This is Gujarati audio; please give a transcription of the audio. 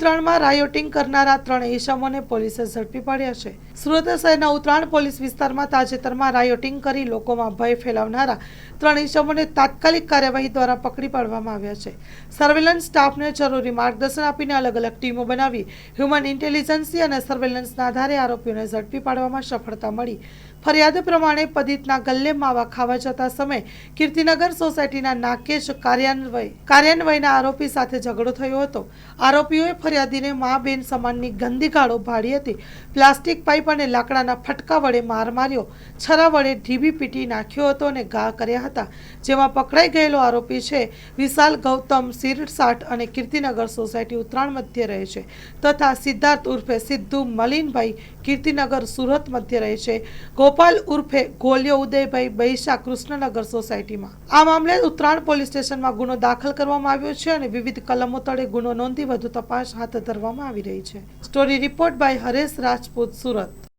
ઉત્તરાયણમાં રાયોટિંગ કરનારા 3 ઇસમોને પોલીસે ઝડપી પાડ્યા છે। સુરત શહેરના ઉત્તરાયણ પોલીસ વિસ્તારમાં તાજેતરમાં રાયોટિંગ કરી લોકોમાં ભય ફેલાવનારા 3 ઇસમોને તાત્કાલિક કાર્યવાહી દ્વારા પકડી પાડવામાં આવ્યા છે। સર્વેલન્સ સ્ટાફને જરૂરી માર્ગદર્શન આપીને અલગ અલગ ટીમો બનાવી હ્યુમન ઇન્ટેલિજન્સ અને સર્વેલન્સના આધારે આરોપીઓને ઝડપી પાડવામાં સફળતા મળી। ફરિયાદ પ્રમાણે પદિતના ગલ્લે માવા ખાવા જતા સમયે કીર્તિનગર સોસાયટીના નાકેશ કાર્યાન્વયના આરોપી સાથે ઝઘડો થયો હતો। આરોપીઓએ ફરિયાદીને મા બેન સમાનની ગંદી ગાળો ભાડી હતી। પ્લાસ્ટિક પાઇપ અને લાકડાના ફટકા વડે માર માર્યો, છરા વડે ઢીબી પીટી નાખ્યો હતો અને ઘા કર્યા હતા। જેમાં પકડાઈ ગયેલો આરોપી છે વિશાલ ગૌતમ સિરસાટ અને કીર્તિનગર સોસાયટી ઉત્તરાયણ મધ્ય રહે છે તથા સિદ્ધાર્થ ઉર્ફે સિદ્ધુ મલિનભાઈ કીર્તિનગર સુરત મધ્ય રહે છે। ગોપાલ ઉર્ફે ગોલિયો ઉદયભાઈ બૈસા કૃષ્ણનગર સોસાયટીમાં। આ મામલે ઉત્તરાયણ પોલીસ સ્ટેશનમાં ગુનો દાખલ કરવામાં આવ્યો છે અને વિવિધ કલમો તળે ગુનો નોંધી વધુ તપાસ હાથ ધરવામાં આવી રહી છે। Story report by Haresh Rajput, Surat.